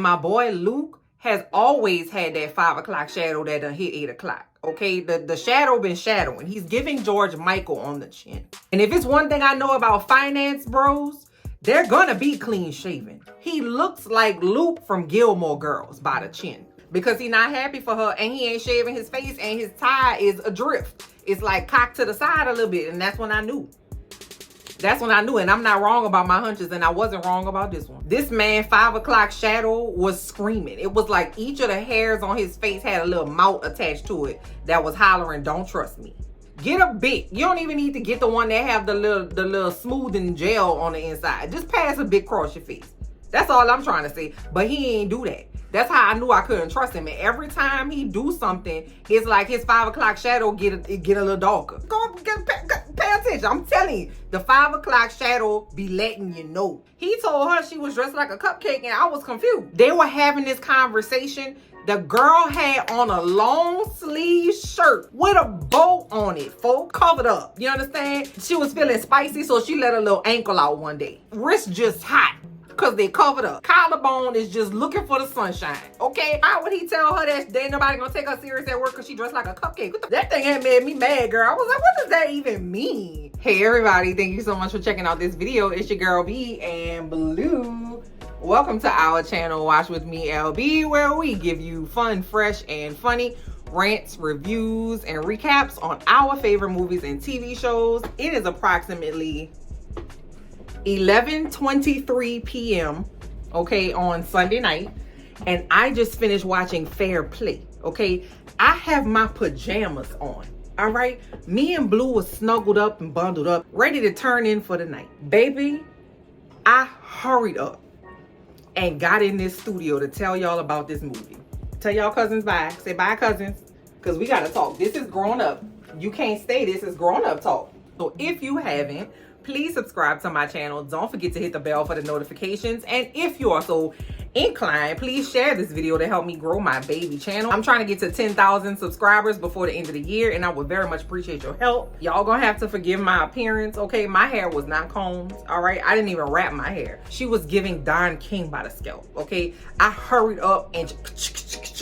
My boy Luke has always had that 5 o'clock shadow that done hit 8 o'clock. Okay, the shadow been shadowing. He's giving George Michael on the chin. And if it's one thing I know about finance bros, they're gonna be clean shaven. He looks like Luke from Gilmore Girls by the chin. Because he's not happy for her and he ain't shaving his face and his tie is adrift. It's like cocked to the side a little bit, and that's when I knew. That's when I knew, and I'm not wrong about my hunches, and I wasn't wrong about this one. This man, 5 o'clock shadow, was screaming. It was like each of the hairs on his face had a little mouth attached to it that was hollering, "Don't trust me." Get a big. You don't even need to get the one that have the little smoothing gel on the inside. Just pass a bit across your face. That's all I'm trying to say. But he ain't do that. That's how I knew I couldn't trust him. And every time he do something, it's like his 5 o'clock shadow get a little darker. Pay attention. I'm telling you, the 5 o'clock shadow be letting you know. He told her she was dressed like a cupcake, and I was confused. They were having this conversation. The girl had on a long sleeve shirt with a bow on it, folks, covered up. You understand? She was feeling spicy, so she let her little ankle out one day. Wrist just hot, because they covered up. Collarbone is just looking for the sunshine, okay? Why would he tell her that ain't nobody gonna take her serious at work because she dressed like a cupcake? That thing had made me mad, girl. I was like, what does that even mean? Hey, everybody. Thank you so much for checking out this video. It's your girl, B and Blue. Welcome to our channel, Watch With Me, LB, where we give you fun, fresh, and funny rants, reviews, and recaps on our favorite movies and TV shows. It is approximately 11:23 p.m. okay, on Sunday night, and I just finished watching Fair Play. Okay, I have my pajamas on. All right, me and Blue was snuggled up and bundled up, ready to turn in for the night. Baby, I hurried up and got in this studio to tell y'all about this movie. Tell y'all cousins bye. Say bye, cousins, because we gotta talk. This is grown up. You can't stay. This is grown up talk. So if you haven't, please subscribe to my channel. Don't forget to hit the bell for the notifications. And if you are so inclined, please share this video to help me grow my baby channel. I'm trying to get to 10,000 subscribers before the end of the year, and I would very much appreciate your help. Y'all gonna have to forgive my appearance, okay? My hair was not combed, all right? I didn't even wrap my hair. She was giving Don King by the scalp, okay? I hurried up and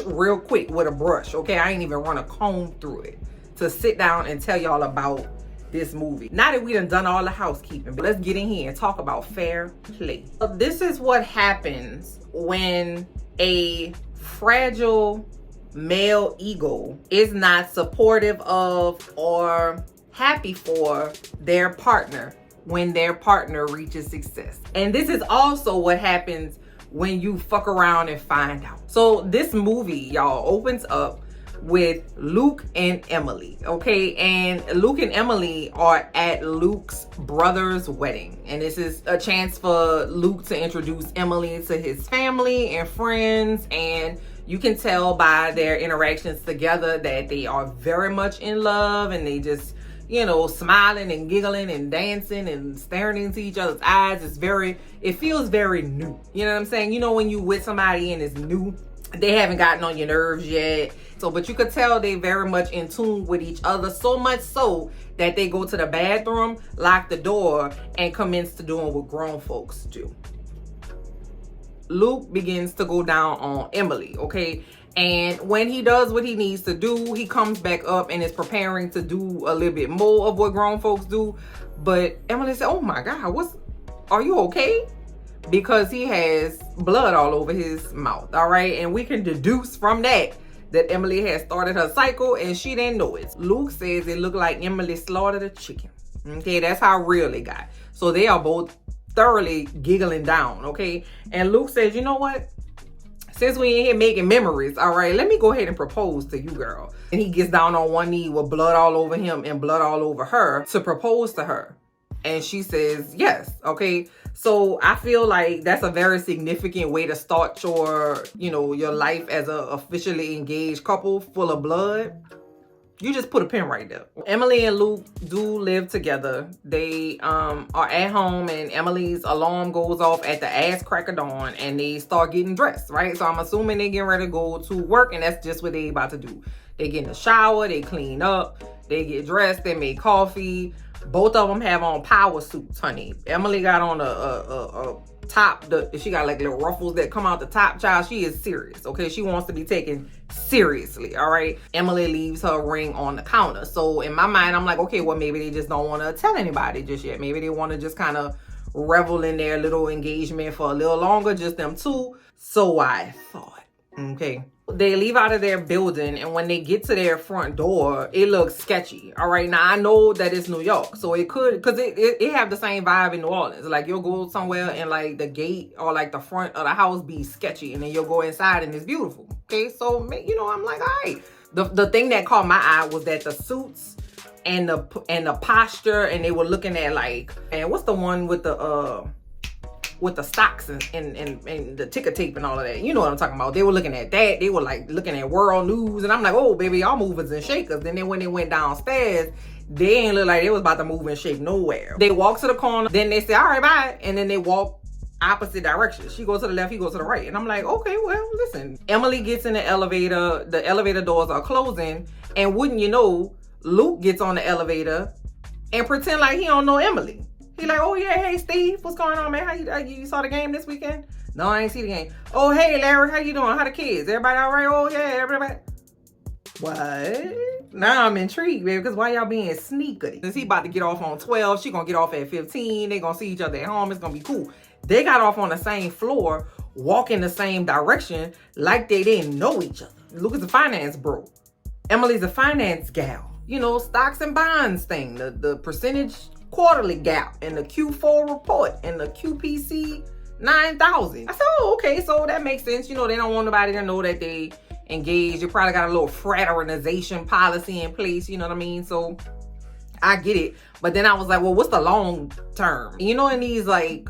real quick with a brush, okay? I ain't even run a comb through it to sit down and tell y'all about this movie. Now that we done all the housekeeping, but let's get in here and talk about Fair Play. So this is what happens when a fragile male ego is not supportive of or happy for their partner when their partner reaches success. And this is also what happens when you fuck around and find out. So this movie, y'all, opens up with Luke and Emily, okay? And Luke and Emily are at Luke's brother's wedding, and this is a chance for Luke to introduce Emily to his family and friends, and you can tell by their interactions together that they are very much in love, and they just, you know, smiling and giggling and dancing and staring into each other's eyes. It feels very new. You know what I'm saying? You know, when you with somebody and it's new, they haven't gotten on your nerves yet. So, but you could tell they very much in tune with each other, so much so that they go to the bathroom, lock the door, and commence to doing what grown folks do. Luke begins to go down on Emily, okay? And when he does what he needs to do, he comes back up and is preparing to do a little bit more of what grown folks do. But Emily said, "Oh my God, are you okay?" Because he has blood all over his mouth, all right? And we can deduce from that Emily has started her cycle and she didn't know it. Luke says it looked like Emily slaughtered a chicken. Okay, that's how real it got. So they are both thoroughly giggling down, okay? And Luke says, "You know what? Since we in here making memories, all right, let me go ahead and propose to you, girl." And he gets down on one knee with blood all over him and blood all over her to propose to her. And she says yes, okay? So I feel like that's a very significant way to start your life as a officially engaged couple full of blood. You just put a pin right there. Emily and Luke do live together. They are at home, and Emily's alarm goes off at the ass crack of dawn, and they start getting dressed, right? So I'm assuming they getting ready to go to work, and that's just what they about to do. They get in the shower, they clean up, they get dressed, they make coffee. Both of them have on power suits, honey. Emily got on a top, she got like little ruffles that come out the top, child. She is serious, okay? She wants to be taken seriously, all right? Emily leaves her ring on the counter. So in my mind, I'm like, okay, well, maybe they just don't want to tell anybody just yet. Maybe they want to just kind of revel in their little engagement for a little longer, just them two. So I thought, okay. They leave out of their building, and when they get to their front door, it looks sketchy. All right, now I know that it's New York, so it could, because it have the same vibe in New Orleans. Like, you'll go somewhere and like the gate or like the front of the house be sketchy, and then you'll go inside and it's beautiful. Okay, so I'm like, all right. The thing that caught my eye was that the suits and the posture, and they were looking at like, and what's the one with the stocks and the ticker tape and all of that. You know what I'm talking about. They were looking at that. They were like looking at world news. And I'm like, oh, baby, y'all movers and shakers. Then when they went downstairs, they ain't look like they was about to move and shake nowhere. They walk to the corner. Then they say, all right, bye. And then they walk opposite directions. She goes to the left, he goes to the right. And I'm like, okay, well, listen. Emily gets in the elevator. The elevator doors are closing. And wouldn't you know, Luke gets on the elevator and pretend like he don't know Emily. He like, oh yeah, hey Steve, what's going on, man? How you saw the game this weekend? No, I ain't see the game. Oh, hey Larry, how you doing? How the kids? Everybody all right? Oh yeah, everybody. What? Now I'm intrigued, baby, because why y'all being sneaky? Since he about to get off on 12, she gonna get off at 15. They gonna see each other at home. It's gonna be cool. They got off on the same floor, walk in the same direction, like they didn't know each other. Luke is a finance bro. Emily's a finance gal. You know, stocks and bonds thing, the percentage quarterly gap and the Q4 report and the QPC 9,000. I said, oh, okay, so that makes sense. You know, they don't want nobody to know that they engaged. You probably got a little fraternization policy in place, you know what I mean? So I get it. But then I was like, well, what's the long term? You know, in these like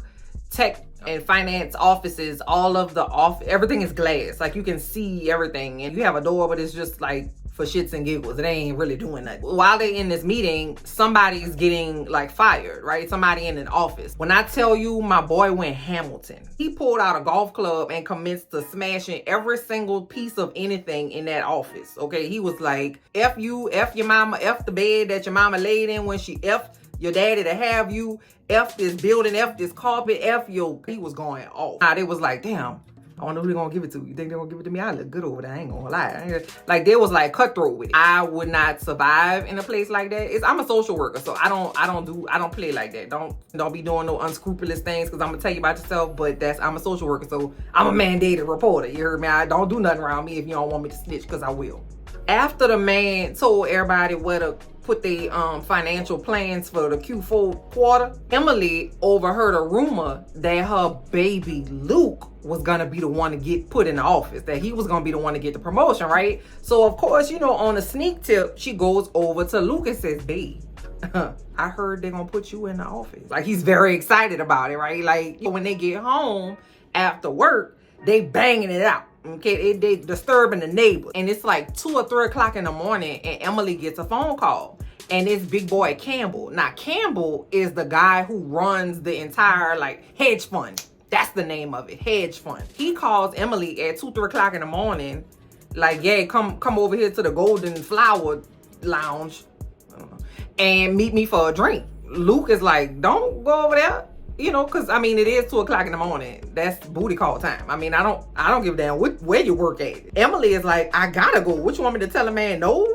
tech and finance offices, everything is glass. Like, you can see everything, and you have a door, but it's just like for shits and giggles. It ain't really doing nothing. While they in this meeting, somebody's getting like fired, right? Somebody in an office. When I tell you, my boy went Hamilton. He pulled out a golf club and commenced to smashing every single piece of anything in that office. Okay, he was like, F you, F your mama, F the bed that your mama laid in when she F your daddy to have you, F this building, F this carpet, F your... He was going off. Now, they was like, damn, I don't know who they're gonna give it to. You think they're gonna give it to me? I look good over there. I ain't gonna lie. Like, they was like cutthroat with it. I would not survive in a place like that. I'm a social worker, so I don't play like that. Don't be doing no unscrupulous things, because I'm gonna tell you about yourself, but I'm a social worker, so I'm a mandated reporter. You heard me? I don't do nothing around me if you don't want me to snitch, because I will. After the man told everybody where to put their financial plans for the Q4 quarter, Emily overheard a rumor that her baby Luke was gonna be the one to get put in the office, that he was gonna be the one to get the promotion, right? So of course, you know, on a sneak tip, she goes over to Luke and says, babe, I heard they're gonna put you in the office. Like, he's very excited about it, right? Like, when they get home after work, they banging it out. Okay, they disturbing the neighbors. And it's like 2 or 3 o'clock in the morning, and Emily gets a phone call. And it's big boy Campbell. Now, Campbell is the guy who runs the entire like hedge fund. That's the name of it, hedge fund. He calls Emily at 2, 3 o'clock in the morning, like, yeah, come over here to the Golden Flower Lounge, I don't know, and meet me for a drink. Luke is like, don't go over there. You know, because, I mean, it is 2 o'clock in the morning. That's booty call time. I mean, I don't give a damn where you work at. Emily is like, I gotta go. What, you want me to tell a man no?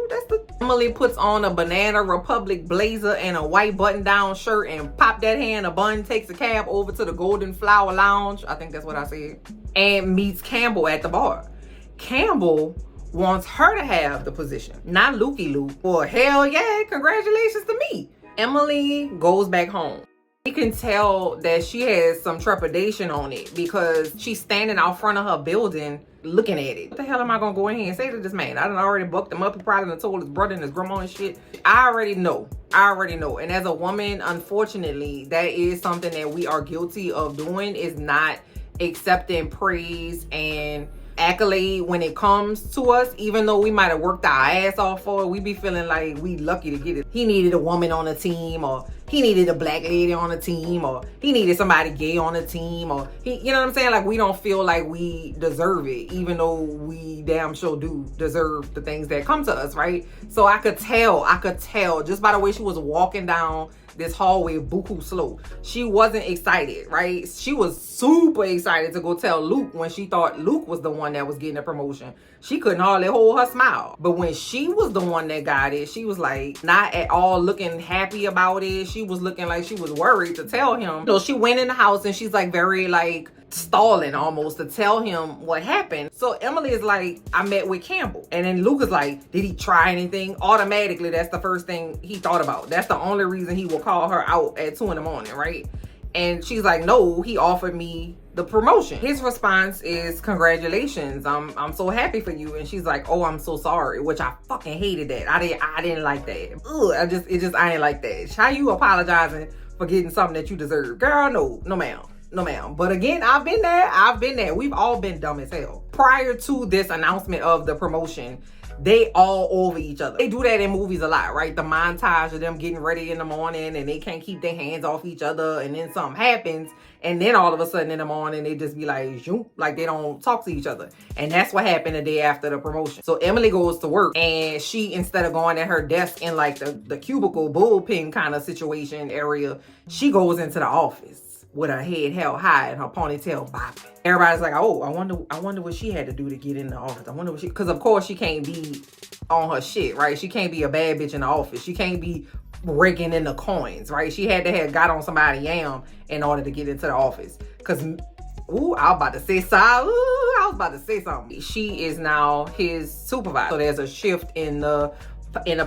Emily puts on a Banana Republic blazer and a white button-down shirt and pop that hair in a bun, takes a cab over to the Golden Flower Lounge. I think that's what I said. And meets Campbell at the bar. Campbell wants her to have the position, not Lukey Luke. Well, hell yeah, congratulations to me. Emily goes back home. You can tell that she has some trepidation on it, because she's standing out front of her building looking at it. What the hell am I gonna go in here and say to this man? I done already booked him up. He probably done told his brother and his grandma and shit. I already know. And as a woman, unfortunately, that is something that we are guilty of doing, is not accepting praise and accolade when it comes to us. Even though we might have worked our ass off for it, we be feeling like we lucky to get it. He needed a woman on the team, or he needed a black lady on the team, or he needed somebody gay on the team, or you know what I'm saying? Like, we don't feel like we deserve it, even though we damn sure do deserve the things that come to us, right? So I could tell just by the way she was walking down this hallway buku slow. She wasn't excited, right? She was super excited to go tell Luke when she thought Luke was the one that was getting a promotion. She couldn't hardly hold her smile. But when she was the one that got it, she was like not at all looking happy about it. She was looking like she was worried to tell him. So she went in the house and she's like very like stalling almost to tell him what happened. So Emily is like, I met with Campbell. And then Luke is like, did he try anything? Automatically, that's the first thing he thought about. That's the only reason he will call her out at 2 a.m, right? And she's like, no, he offered me the promotion. His response is, congratulations, I'm so happy for you. And she's like, oh, I'm so sorry, which I fucking hated that. I didn't like that. Ugh, I ain't like that. How you apologizing for getting something that you deserve? Girl, no ma'am. No, ma'am. But again, I've been there. We've all been dumb as hell. Prior to this announcement of the promotion, they all over each other. They do that in movies a lot, right? The montage of them getting ready in the morning and they can't keep their hands off each other, and then something happens, and then all of a sudden in the morning they just be like, zoom, like they don't talk to each other. And that's what happened the day after the promotion. So Emily goes to work, and she, instead of going at her desk in like the cubicle bullpen kind of situation area, she goes into the office with her head held high and her ponytail bopping. Everybody's like, oh, I wonder what she had to do to get in the office. I wonder what because of course she can't be on her shit, right? She can't be a bad bitch in the office. She can't be raking in the coins, right? She had to have got on somebody yam in order to get into the office. Cause, ooh, I was about to say something. She is now his supervisor. So there's a shift in the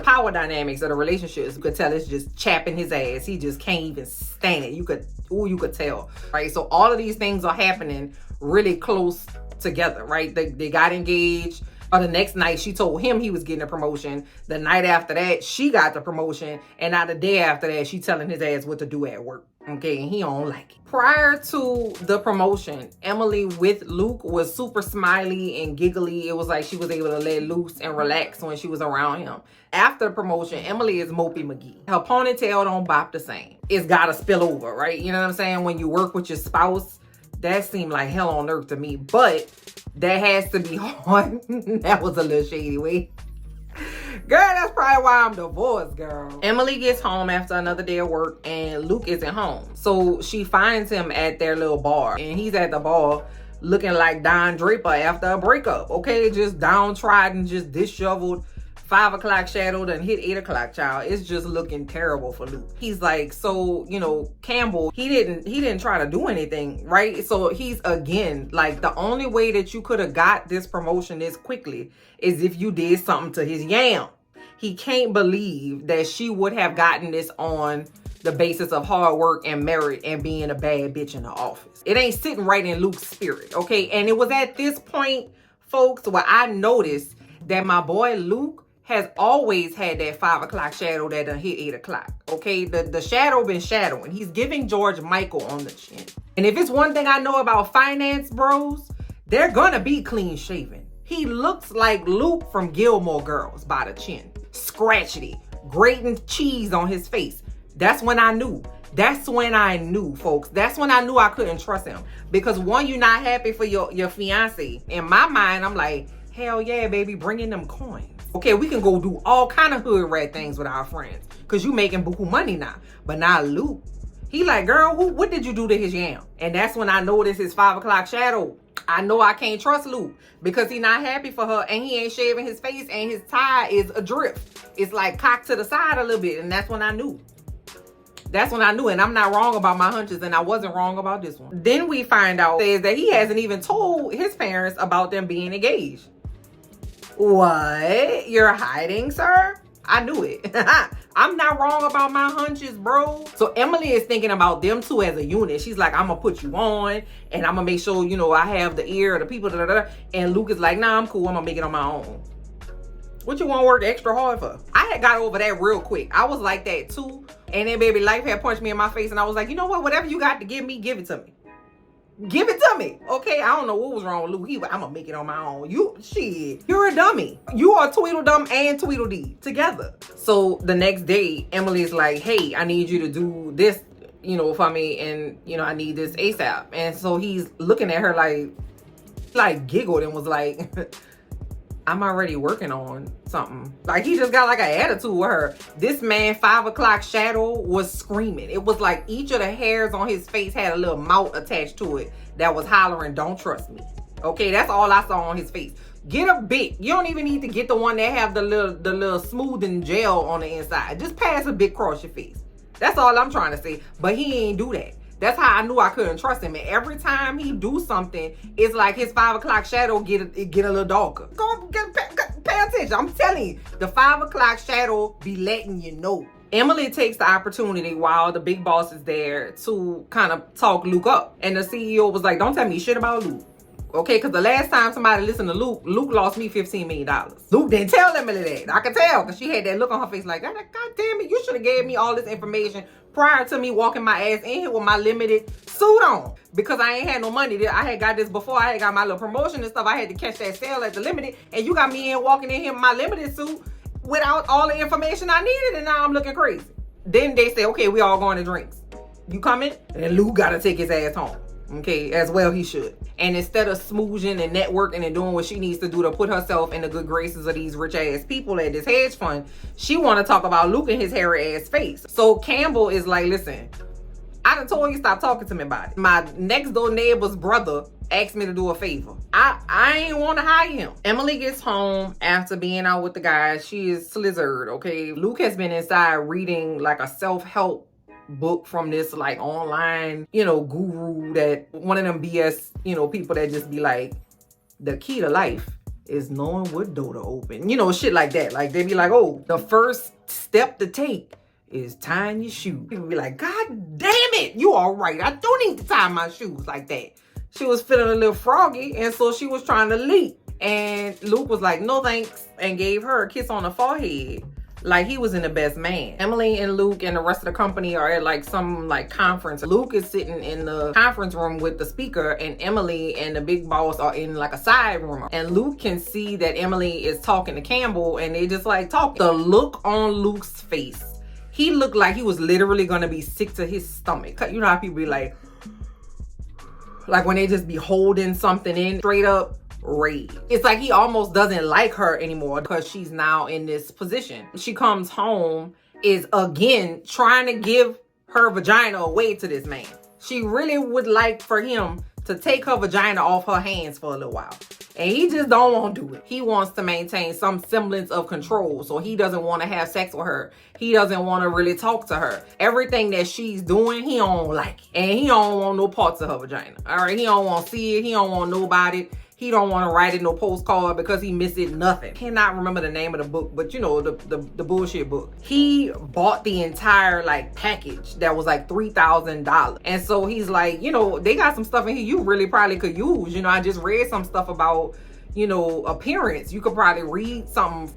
power dynamics of the relationships. You could tell it's just chapping his ass. He just can't even stand it. You could tell, right? So all of these things are happening really close together, right? They got engaged. Or the next night, she told him he was getting a promotion. The night after that, she got the promotion. And now the day after that, she telling his ass what to do at work. Okay, and he don't like it. Prior to the promotion, Emily with Luke was super smiley and giggly. It was like she was able to let loose and relax when she was around him. After the promotion, Emily is Mopey McGee. Her ponytail don't bop the same. It's gotta spill over, right? You know what I'm saying? When you work with your spouse, that seemed like hell on earth to me. But that has to be hard. That was a little shady way. Girl, that's probably why I'm divorced, girl. Emily gets home after another day of work and Luke isn't home. So she finds him at their little bar, and he's at the bar looking like Don Draper after a breakup. Okay, just downtrodden, just disheveled. 5 o'clock shadow done hit 8 o'clock, child. It's just looking terrible for Luke. He's like, so, you know, Campbell, he didn't try to do anything, right? So he's, again, like, the only way that you could have got this promotion this quickly is if you did something to his yam. He can't believe that she would have gotten this on the basis of hard work and merit and being a bad bitch in the office. It ain't sitting right in Luke's spirit, okay? And it was at this point, folks, where I noticed that my boy Luke has always had that 5 o'clock shadow that done hit 8 o'clock, okay? The shadow been shadowing. He's giving George Michael on the chin. And if it's one thing I know about finance bros, they're gonna be clean shaven. He looks like Luke from Gilmore Girls by the chin. Scratchety, grating cheese on his face. That's when I knew. That's when I knew, folks. That's when I knew I couldn't trust him. Because one, you're not happy for your fiance. In my mind, I'm like, hell yeah, baby, bring in them coins. Okay, we can go do all kind of hood rat things with our friends because you making buku money now. But now Luke, he like, girl, what did you do to his yam? And that's when I noticed his 5 o'clock shadow. I know I can't trust Luke because he not happy for her and he ain't shaving his face and his tie is adrift. It's like cocked to the side a little bit, and that's when I knew. That's when I knew, and I'm not wrong about my hunches, and I wasn't wrong about this one. Then we find out is that he hasn't even told his parents about them being engaged. What? You're hiding, sir? I knew it. I'm not wrong about my hunches, bro. So Emily is thinking about them two as a unit. She's like, I'm gonna put you on and I'm gonna make sure, you know, I have the ear of the people. Da, da, da. And Luke is like, nah, I'm cool. I'm gonna make it on my own. What you want to work extra hard for? I had got over that real quick. I was like that too. And then baby life had punched me in my face and I was like, you know what? Whatever you got to give me, give it to me. Give it to me. Okay, I don't know what was wrong with Luke. I'm gonna make it on my own. You're a dummy. You are Tweedledum and Tweedledee together. So the next day, Emily's like, hey, I need you to do this, for me. And, I need this ASAP. And so he's looking at her like giggled and was like, I'm already working on something. Like, he just got like an attitude with her. This man, 5 o'clock shadow, was screaming. It was like each of the hairs on his face had a little mouth attached to it that was hollering, don't trust me. Okay, that's all I saw on his face. Get a Bic. You don't even need to get the one that have the little smoothing gel on the inside. Just pass a Bic across your face. That's all I'm trying to say. But he ain't do that. That's how I knew I couldn't trust him. And every time he do something, it's like his 5 o'clock shadow get a little darker. Pay attention. I'm telling you, the 5 o'clock shadow be letting you know. Emily takes the opportunity while the big boss is there to kind of talk Luke up. And the CEO was like, don't tell me shit about Luke. Okay, because the last time somebody listened to Luke lost me $15 million. Luke didn't tell Emily that. I could tell because she had that look on her face like, God damn it, you should have gave me all this information prior to me walking my ass in here with my limited suit on. Because I ain't had no money. I had got this before. I had got my little promotion and stuff. I had to catch that sale at the limited. And you got me in walking in here with my limited suit without all the information I needed. And now I'm looking crazy. Then they say, okay, we all going to drinks. You coming? And Luke got to take his ass home. Okay, as well he should. And instead of smoozing and networking and doing what she needs to do to put herself in the good graces of these rich ass people at this hedge fund, she want to talk about Luke and his hairy ass face. So Campbell is like, listen, I done told you stop talking to me about it. My next door neighbor's brother asked me to do a favor. I ain't want to hire him. Emily gets home after being out with the guys. She is slizzard, okay? Luke has been inside reading like a self-help book from this like online, guru, that one of them BS, people that just be like, the key to life is knowing what door to open, shit like that. Like they be like, oh, the first step to take is tying your shoes. People be like, God damn it, you all right. I don't need to tie my shoes like that. She was feeling a little froggy, and so she was trying to leap. And Luke was like, no thanks, and gave her a kiss on the forehead. Like he was in the best man. Emily and Luke and the rest of the company are at like some like conference. Luke is sitting in the conference room with the speaker, and Emily and the big boss are in like a side room. And Luke can see that Emily is talking to Campbell, and they just like talk. The look on Luke's face, he looked like he was literally gonna be sick to his stomach. You know how people be like when they just be holding something in, straight up rage. It's like he almost doesn't like her anymore because she's now in this position. She comes home, is again trying to give her vagina away to this man. She really would like for him to take her vagina off her hands for a little while. And he just don't want to do it. He wants to maintain some semblance of control. So he doesn't want to have sex with her. He doesn't want to really talk to her. Everything that she's doing, he don't like it. And he don't want no parts of her vagina. All right, he don't want to see it. He don't want nobody. He don't want to write it no postcard because he missed it nothing. Cannot remember the name of the book, but the bullshit book. He bought the entire like package that was like $3,000. And so he's like, they got some stuff in here you really probably could use. I just read some stuff about, appearance. You could probably read something.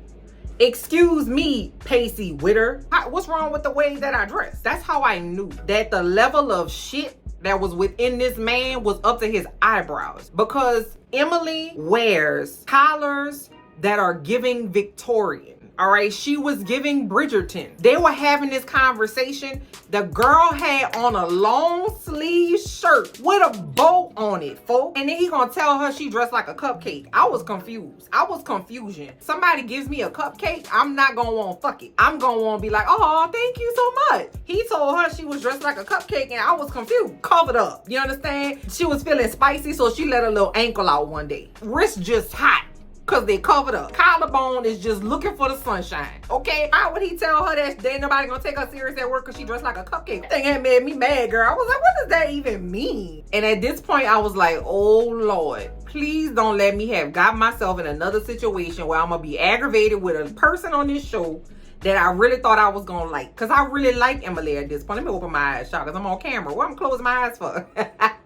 Excuse me, Pacey Witter. What's wrong with the way that I dress? That's how I knew that the level of shit that was within this man was up to his eyebrows, because Emily wears collars that are giving Victorian. All right, she was giving Bridgerton. They were having this conversation. The girl had on a long sleeve shirt with a bow on it, folks. And then he gonna tell her she dressed like a cupcake. I was confused. I was confusion. Somebody gives me a cupcake, I'm not gonna want to fuck it. I'm gonna want to be like, oh, thank you so much. He told her she was dressed like a cupcake, and I was confused. Covered up. You understand? She was feeling spicy, so she let her little ankle out one day. Wrist just hot, because they covered up. Collarbone is just looking for the sunshine. Okay? How would he tell her that ain't nobody gonna take her serious at work because she dressed like a cupcake? That thing had made me mad, girl. I was like, what does that even mean? And at this point, I was like, oh Lord, please don't let me have got myself in another situation where I'm gonna be aggravated with a person on this show that I really thought I was gonna like. Because I really like Emily at this point. Let me open my eyes, y'all, because I'm on camera. What I'm closing my eyes for?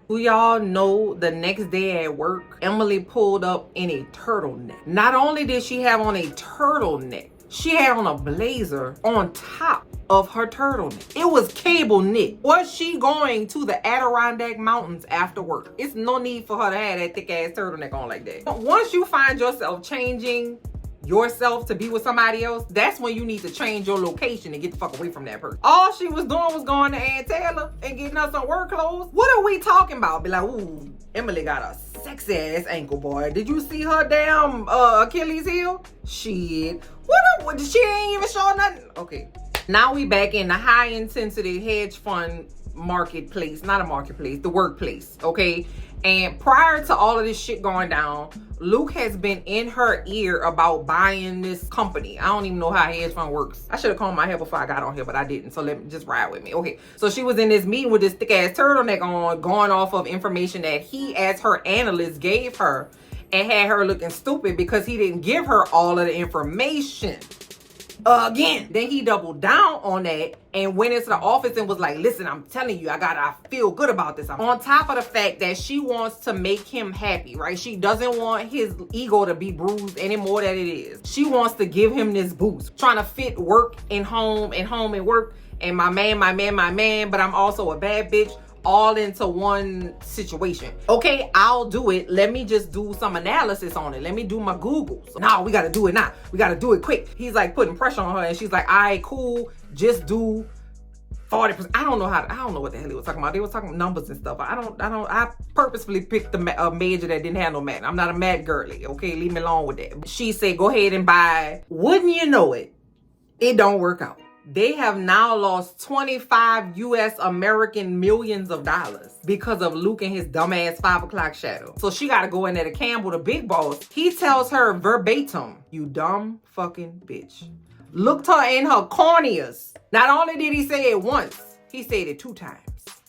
Do y'all know the next day at work, Emily pulled up in a turtleneck. Not only did she have on a turtleneck, she had on a blazer on top of her turtleneck. It was cable knit. Was she going to the Adirondack Mountains after work? It's no need for her to have that thick ass turtleneck on like that. Once you find yourself changing yourself to be with somebody else, that's when you need to change your location and get the fuck away from that person. All she was doing was going to Aunt Taylor and getting us some work clothes. What are we talking about? Be like, ooh, Emily got a sexy ass ankle, boy. Did you see her damn Achilles heel? Shit. What she ain't even showing nothing. Okay. Now we back in the high intensity hedge fund marketplace. Not a marketplace, the workplace. Okay. And prior to all of this shit going down, Luke has been in her ear about buying this company. I don't even know how hedge fund works. I should have combed my hair before I got on here, but I didn't. So let me just ride with me. Okay. So she was in this meeting with this thick ass turtleneck on, going off of information that he, as her analyst, gave her, and had her looking stupid because he didn't give her all of the information. Again, then he doubled down on that and went into the office and was like, listen, I'm telling you, I feel good about this. On top of the fact that she wants to make him happy, right? She doesn't want his ego to be bruised any more than it is. She wants to give him this boost, trying to fit work and home and work and my man, but I'm also a bad bitch, all into one situation. Okay, I'll do it. Let me just do some analysis on it. Let me do my Googles. No, we gotta do it now. We gotta do it quick. He's like putting pressure on her and she's like, all right, cool. Just do 40%. I don't know what the hell he was talking about. They were talking numbers and stuff. I purposefully picked a major that didn't have no math. I'm not a math girly. Okay, leave me alone with that. She said, go ahead and buy. Wouldn't you know it? It don't work out. They have now lost 25 US American millions of dollars because of Luke and his dumbass 5 o'clock shadow. So she got to go in there to Campbell, the big boss. He tells her verbatim, you dumb fucking bitch. Looked her in her corneas. Not only did he say it once, he said it 2 times.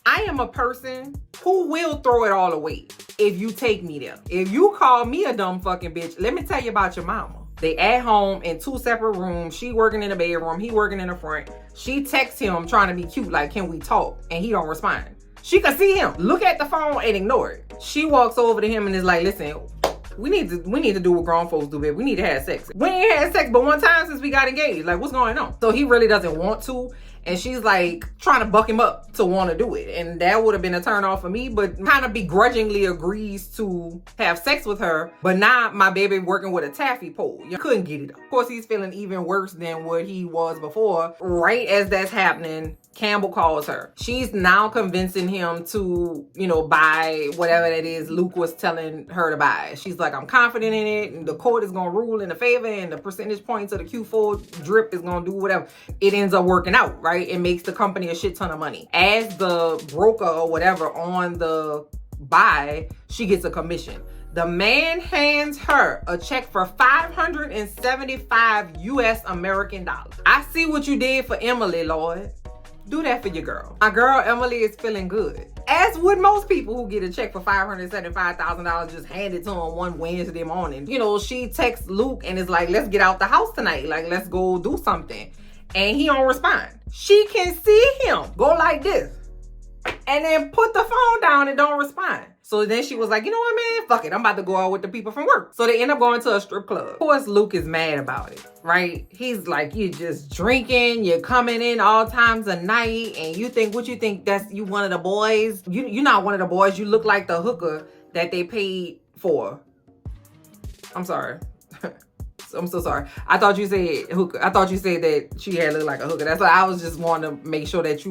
I am a person who will throw it all away if you take me there. If you call me a dumb fucking bitch, let me tell you about your mama. They at home in 2 separate rooms. She working in the bedroom. He working in the front. She texts him trying to be cute, like, can we talk? And he don't respond. She can see him. Look at the phone and ignore it. She walks over to him and is like, listen, we need to do what grown folks do, babe. We need to have sex. We ain't had sex but one time since we got engaged. Like, what's going on? So he really doesn't want to. And she's like trying to buck him up to want to do it. And that would have been a turn off for me, but kind of begrudgingly agrees to have sex with her. But now my baby working with a taffy pole. You couldn't get it up. Of course, he's feeling even worse than what he was before. Right as that's happening, Campbell calls her. She's now convincing him to, buy whatever that is Luke was telling her to buy. She's like, I'm confident in it. And the court is going to rule in the favor and the percentage points of the Q4 drip is going to do whatever. It ends up working out, right? It makes the company a shit ton of money. As the broker or whatever on the buy, she gets a commission. The man hands her a check for 575 US American dollars. I see what you did for Emily, Lord. Do that for your girl. My girl Emily is feeling good. As would most people who get a check for $575,000 just handed to them one Wednesday morning. She texts Luke and is like, let's get out the house tonight. Like, let's go do something. And he don't respond. She can see him go like this and then put the phone down and don't respond. So then she was like, you know what, man? Fuck it. I'm about to go out with the people from work. So they end up going to a strip club. Of course, Luke is mad about it, right? He's like, you just drinking. You're coming in all times of night. And you think that's you one of the boys? You're not one of the boys. You look like the hooker that they paid for. I'm sorry. I'm so sorry. I thought you said hooker. I thought you said that she had looked like a hooker. That's why I was just wanting to make sure that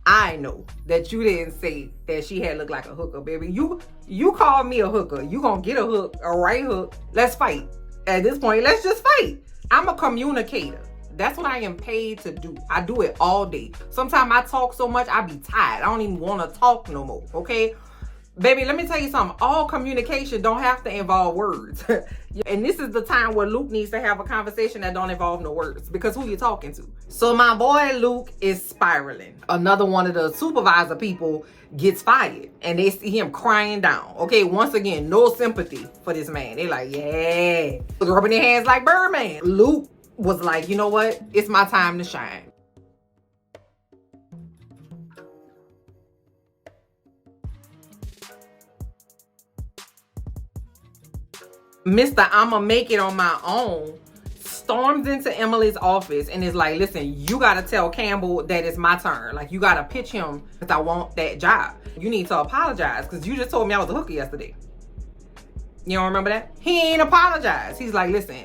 I know that you didn't say that she had looked like a hooker, baby. You called me a hooker. You gonna get a hook, a right hook. Let's fight. At this point, let's just fight. I'm a communicator. That's what I am paid to do. I do it all day. Sometimes I talk so much, I be tired. I don't even want to talk no more, okay? Baby, let me tell you something. All communication don't have to involve words. And this is the time where Luke needs to have a conversation that don't involve no words, because who you talking to? So my boy Luke is spiraling. Another one of the supervisor people gets fired and they see him crying down. Okay, once again, no sympathy for this man. They like, yeah. Rubbing their hands like Birdman. Luke was like, you know what? It's my time to shine. Mr. I'ma make it on my own storms into Emily's office and is like, listen, you gotta tell Campbell that it's my turn. Like, you gotta pitch him because I want that job. You need to apologize because you just told me I was a hooker yesterday. You don't remember that? He ain't apologized. He's like, listen,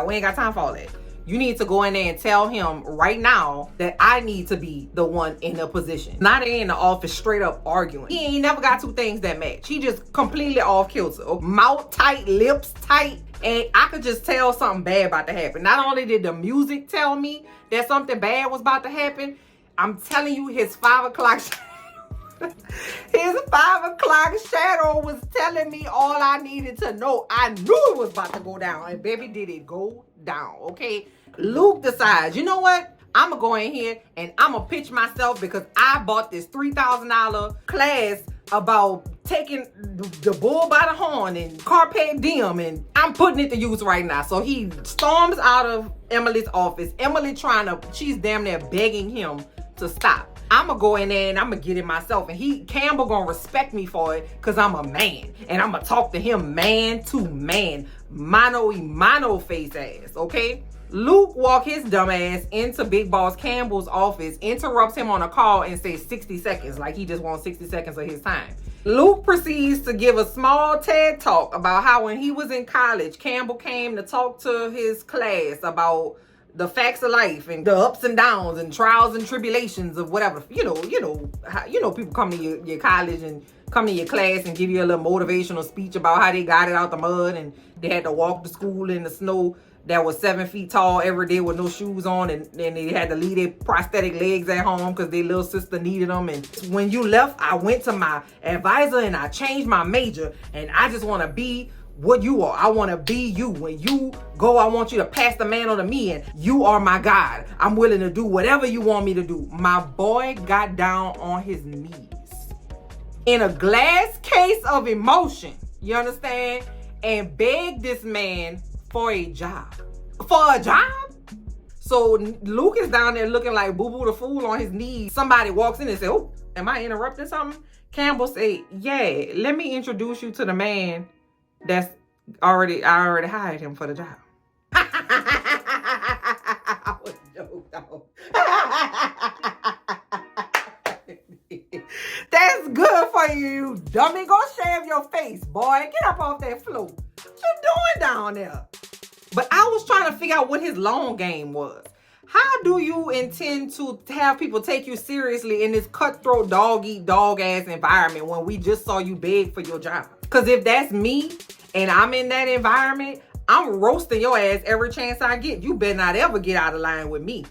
we ain't got time for all that. You need to go in there and tell him right now that I need to be the one in the position. Now they in the office straight up arguing. He ain't never got two things that match. He just completely off kilter. Mouth tight, lips tight. And I could just tell something bad about to happen. Not only did the music tell me that something bad was about to happen, I'm telling you, his 5 o'clock his 5 o'clock shadow was telling me all I needed to know. I knew it was about to go down. And baby, did it go down, okay? Luke decides, you know what? I'm going to go in here and I'm going to pitch myself because I bought this $3,000 class about taking the bull by the horn and carpe diem, and I'm putting it to use right now. So he storms out of Emily's office. Emily she's damn near begging him to stop. I'm gonna go in there and I'm gonna get it myself, and Campbell gonna respect me for it because I'm a man and I'm gonna talk to him man to man, mano y mano face ass, okay? Luke walk his dumb ass into Big Boss Campbell's office, interrupts him on a call and says 60 seconds, like he just wants 60 seconds of his time. Luke proceeds to give a small TED talk about how when he was in college, Campbell came to talk to his class about the facts of life and the ups and downs and trials and tribulations of whatever. You know, people come to your college and come to your class and give you a little motivational speech about how they got it out the mud and they had to walk to school in the snow that was 7 feet tall every day with no shoes on, and they had to leave their prosthetic legs at home because their little sister needed them. And when you left, I went to my advisor and I changed my major, and I just want to be what you are. I want to be you. When you go, I want you to pass the mantle to me, and you are my God. I'm willing to do whatever you want me to do. My boy got down on his knees in a glass case of emotion, you understand, and begged this man for a job. For a job? So Luke is down there looking like Boo Boo the Fool on his knees. Somebody walks in and says, oh, am I interrupting something? Campbell say, yeah, let me introduce you to the man I already hired him for the job. I was joking, though. That's good for you, you dummy. Go shave your face, boy. Get up off that floor. What you doing down there? But I was trying to figure out what his long game was. How do you intend to have people take you seriously in this cutthroat dog ass environment when we just saw you beg for your job? Because if that's me and I'm in that environment, I'm roasting your ass every chance I get. You better not ever get out of line with me.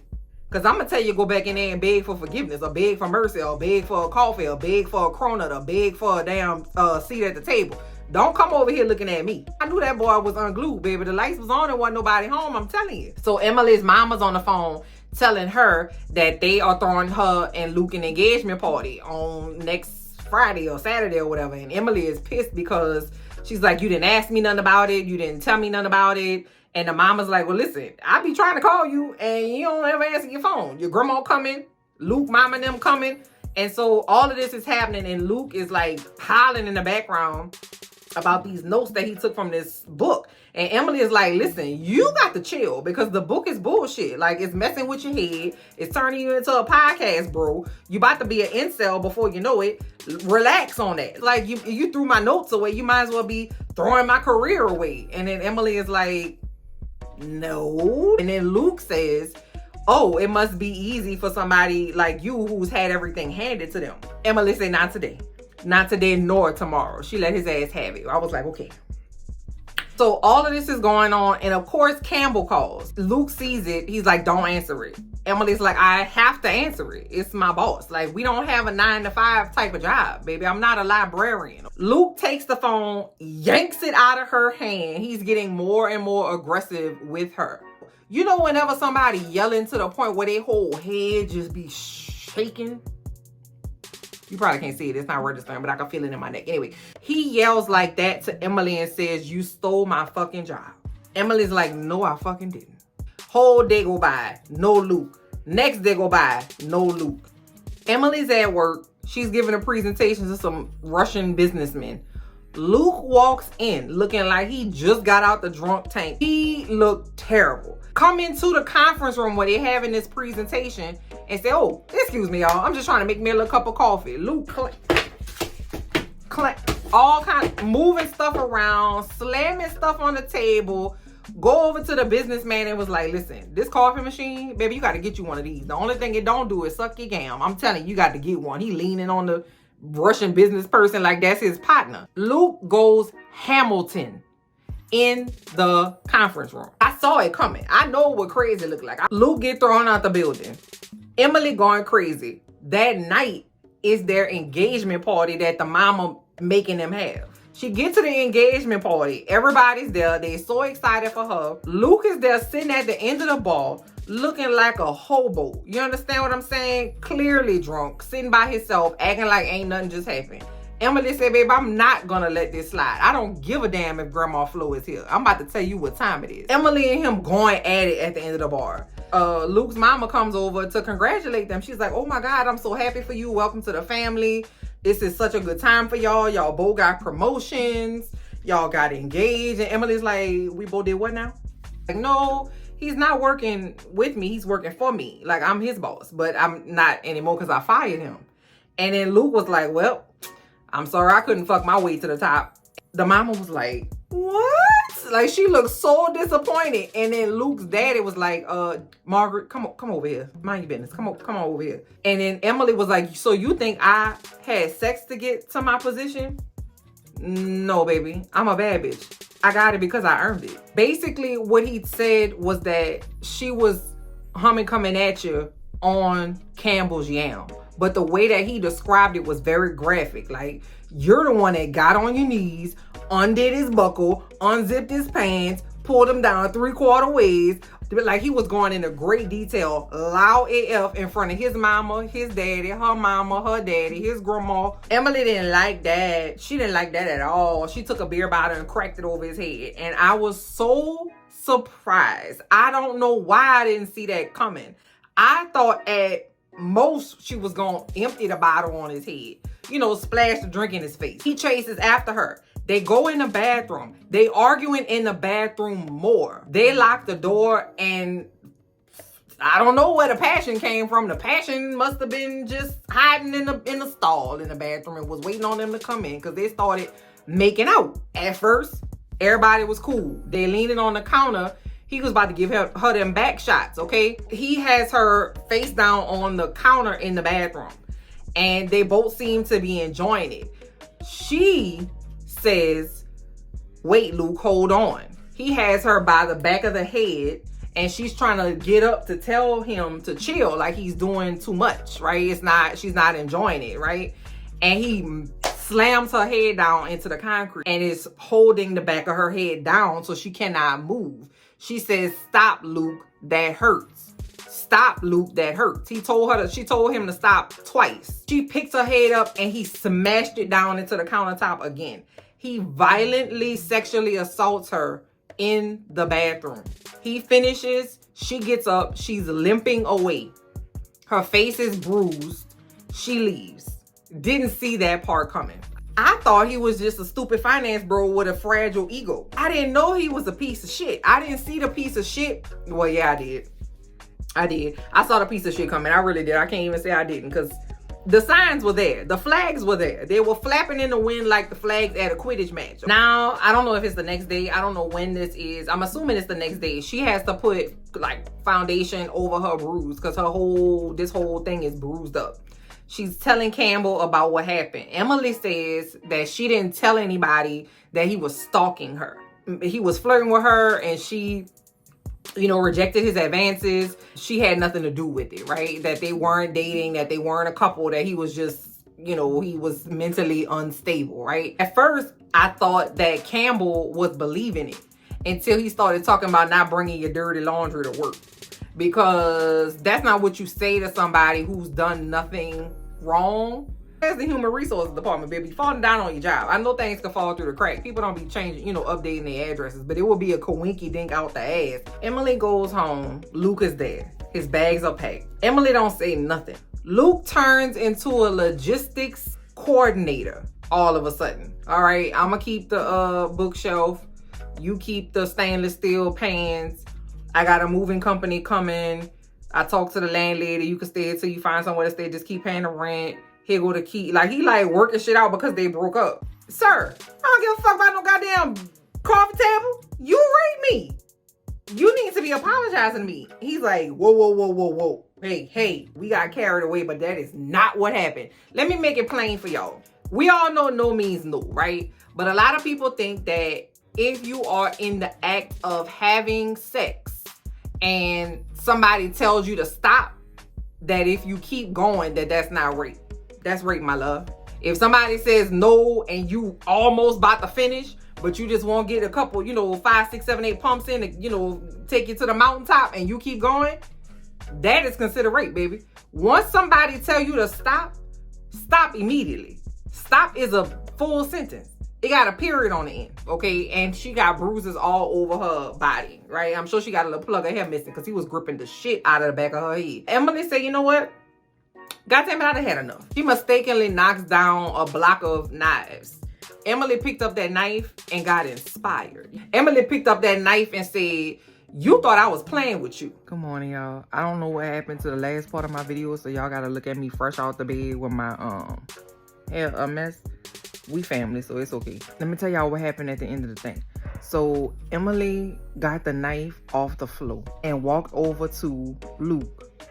Because I'm going to tell you, go back in there and beg for forgiveness, or beg for mercy, or beg for a coffee, or beg for a cronut, or beg for a damn seat at the table. Don't come over here looking at me. I knew that boy was unglued, baby. The lights was on and wasn't nobody home, I'm telling you. So Emily's mama's on the phone telling her that they are throwing her and Luke an engagement party on next Friday or Saturday or whatever. And Emily is pissed because she's like, you didn't ask me nothing about it. You didn't tell me nothing about it. And the mama's like, well, listen, I be trying to call you and you don't ever answer your phone. Your grandma coming, Luke, mama and them coming. And so all of this is happening and Luke is like hollering in the background about these notes that he took from this book. And Emily is like, listen, you got to chill because the book is bullshit. Like, it's messing with your head. It's turning you into a podcast, bro. You about to be an incel before you know it. Relax on that. Like, you threw my notes away. You might as well be throwing my career away. And then Emily is like, no. And then Luke says, oh, it must be easy for somebody like you who's had everything handed to them. Emily said, not today. Not today nor tomorrow. She let his ass have it. I was like, okay. So all of this is going on. And of course, Campbell calls. Luke sees it. He's like, don't answer it. Emily's like, I have to answer it. It's my boss. Like, we don't have a 9-to-5 type of job, baby. I'm not a librarian. Luke takes the phone, yanks it out of her hand. He's getting more and more aggressive with her. You know, whenever somebody yelling to the point where their whole head just be shaking. You probably can't see it. It's not registering, but I can feel it in my neck. Anyway, he yells like that to Emily and says, you stole my fucking job. Emily's like, no, I fucking didn't. Whole day go by, no Luke. Next day go by, no Luke. Emily's at work. She's giving a presentation to some Russian businessmen. Luke walks in looking like he just got out the drunk tank. He looked terrible. come into the conference room where they're having this presentation and say, oh, excuse me, y'all, I'm just trying to make me a little cup of coffee. Luke all kind of moving stuff around, slamming stuff on the table, go over to the businessman and was like, listen, this coffee machine, baby, you got to get you one of these. The only thing it don't do is suck your gam. I'm telling you got to get one. He leaning on the Russian business person like that's his partner. Luke goes Hamilton in the conference room. I saw it coming. I know what crazy looked like. Luke get thrown out the building. Emily going crazy. That night is their engagement party that the mama making them have. She gets to the engagement party. Everybody's there. They're so excited for her. Luke is there sitting at the end of the bar looking like a hobo. You understand what I'm saying? Clearly drunk, sitting by himself, acting like ain't nothing just happened. Emily said, babe, I'm not gonna let this slide. I don't give a damn if Grandma Flo is here. I'm about to tell you what time it is. Emily and him going at it at the end of the bar. Luke's mama comes over to congratulate them. She's like, oh my God, I'm so happy for you. Welcome to the family. This is such a good time for y'all. Y'all both got promotions. Y'all got engaged. And Emily's like, we both did what now? Like, no, he's not working with me. He's working for me. Like, I'm his boss, but I'm not anymore because I fired him. And then Luke was like, well, I'm sorry I couldn't fuck my way to the top. The mama was like, what? Like, she looked so disappointed. And then Luke's daddy was like, Margaret, come over here. Mind your business. Come on over here. And then Emily was like, so you think I had sex to get to my position? No, baby. I'm a bad bitch. I got it because I earned it. Basically, what he said was that she was coming at you on Campbell's yam. But the way that he described it was very graphic. Like, you're the one that got on your knees, undid his buckle, unzipped his pants, pulled him down 3/4 ways. Like, he was going into great detail, loud AF, in front of his mama, his daddy, her mama, her daddy, his grandma. Emily didn't like that. She didn't like that at all. She took a beer bottle and cracked it over his head. And I was so surprised. I don't know why I didn't see that coming. I thought at most she was gonna empty the bottle on his head, you know, splash the drink in his face. He chases after her. They go in the bathroom. They arguing in the bathroom more. They lock the door, and I don't know where the passion came from. The passion must have been just hiding in the stall in the bathroom and was waiting on them to come in, because they started making out. At first, everybody was cool. They leaning on the counter. He was about to give her them back shots, okay? He has her face down on the counter in the bathroom, and they both seem to be enjoying it. She says, wait, Luke, hold on. He has her by the back of the head, and she's trying to get up to tell him to chill, like he's doing too much, right? She's not enjoying it, right? And he slams her head down into the concrete and is holding the back of her head down so she cannot move. She says, stop, Luke, that hurts. Stop, Luke, that hurts. She told him to stop twice. She picked her head up and he smashed it down into the countertop again. He violently sexually assaults her in the bathroom. He finishes, she gets up, she's limping away. Her face is bruised. She leaves. Didn't see that part coming. I thought he was just a stupid finance bro with a fragile ego. I didn't know he was a piece of shit. I didn't see the piece of shit. Well, yeah, I did. I saw the piece of shit coming. I really did. I can't even say I didn't, because the signs were there. The flags were there. They were flapping in the wind like the flags at a Quidditch match. Now, I don't know if it's the next day. I don't know when this is. I'm assuming it's the next day. She has to put like foundation over her bruise because this whole thing is bruised up. She's telling Campbell about what happened. Emily says that she didn't tell anybody that he was stalking her. He was flirting with her, and she, rejected his advances. She had nothing to do with it, right? That they weren't dating, that they weren't a couple, that he was just, he was mentally unstable, right? At first, I thought that Campbell was believing it until he started talking about not bringing your dirty laundry to work. Because that's not what you say to somebody who's done nothing wrong. As the human resources department, baby, falling down on your job. I know things can fall through the crack. People don't be changing, updating their addresses, but it will be a coinky dink out the ass. Emily goes home. Luke is there. His bags are packed. Emily don't say nothing. Luke turns into a logistics coordinator all of a sudden. All right, I'm gonna keep the bookshelf. You keep the stainless steel pans. I got a moving company coming. I talked to the landlady. You can stay until you find somewhere to stay. Just keep paying the rent. Here go the key. Like, he like working shit out because they broke up. Sir, I don't give a fuck about no goddamn coffee table. You raped me. You need to be apologizing to me. He's like, whoa, whoa, whoa, whoa, whoa. Hey, we got carried away, but that is not what happened. Let me make it plain for y'all. We all know no means no, right? But a lot of people think that if you are in the act of having sex and somebody tells you to stop, that if you keep going, that's not rape. That's rape, my love. If somebody says no and you almost about to finish, but you just want to get a couple, 5, 6, 7, 8 pumps in to, take you to the mountaintop and you keep going, that is considered rape, baby. Once somebody tell you to stop, stop immediately. Stop is a full sentence. It got a period on the end, okay? And she got bruises all over her body, right? I'm sure she got a little plug of hair missing because he was gripping the shit out of the back of her head. Emily said, you know what? Goddamn it, I done had enough. She mistakenly knocks down a block of knives. Emily picked up that knife and got inspired. Emily picked up that knife and said, you thought I was playing with you. Good morning, y'all. I don't know what happened to the last part of my video, so y'all gotta look at me fresh out the bed with my hair a mess. We family, so it's okay. Let me tell y'all what happened at the end of the thing. So Emily got the knife off the floor and walked over to Luke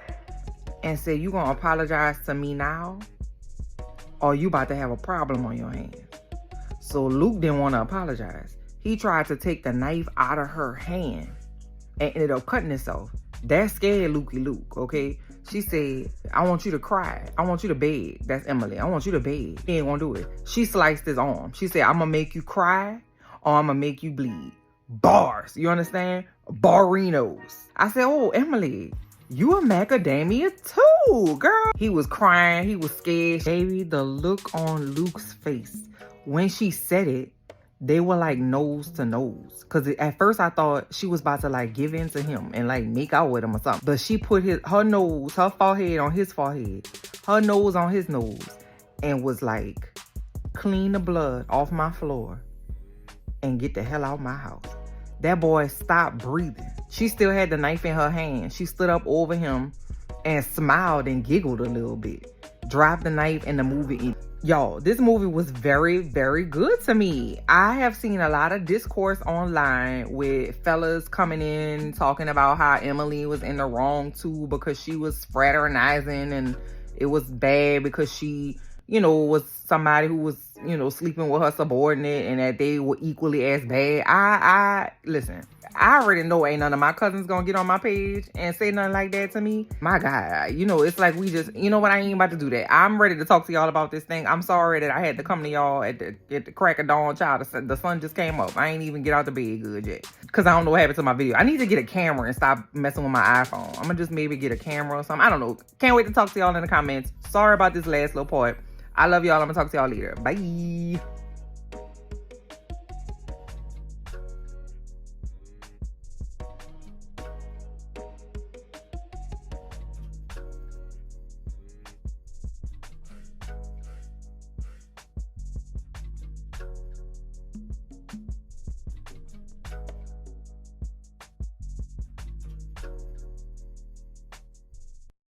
and said, you gonna apologize to me now? Or you about to have a problem on your hands? So Luke didn't want to apologize. He tried to take the knife out of her hand and ended up cutting himself. That scared Luke, okay? She said, I want you to cry. I want you to beg. That's Emily. I want you to beg. He ain't gonna do it. She sliced his arm. She said, I'm gonna make you cry or I'm gonna make you bleed. Bars. You understand? Barinos. I said, oh, Emily, you a macadamia too, girl. He was crying. He was scared. Baby, the look on Luke's face when she said it, they were like nose to nose. Cause at first I thought she was about to like give in to him and like make out with him or something. But she put her forehead on his forehead, her nose on his nose, and was like, clean the blood off my floor and get the hell out of my house. That boy stopped breathing. She still had the knife in her hand. She stood up over him and smiled and giggled a little bit. Dropped the knife and the movie. Y'all, this movie was very, very good to me. I have seen a lot of discourse online with fellas coming in talking about how Emily was in the wrong too because she was fraternizing and it was bad because she, was somebody who was, sleeping with her subordinate and that they were equally as bad. Listen, I already know ain't none of my cousins gonna get on my page and say nothing like that to me. My God, it's like we just, what, I ain't about to do that. I'm ready to talk to y'all about this thing. I'm sorry that I had to come to y'all at the crack of dawn, child. The sun just came up. I ain't even get out the bed good yet. Because I don't know what happened to my video. I need to get a camera and stop messing with my iPhone. I'm gonna just maybe get a camera or something. I don't know. Can't wait to talk to y'all in the comments. Sorry about this last little part. I love y'all. I'm gonna talk to y'all later. Bye.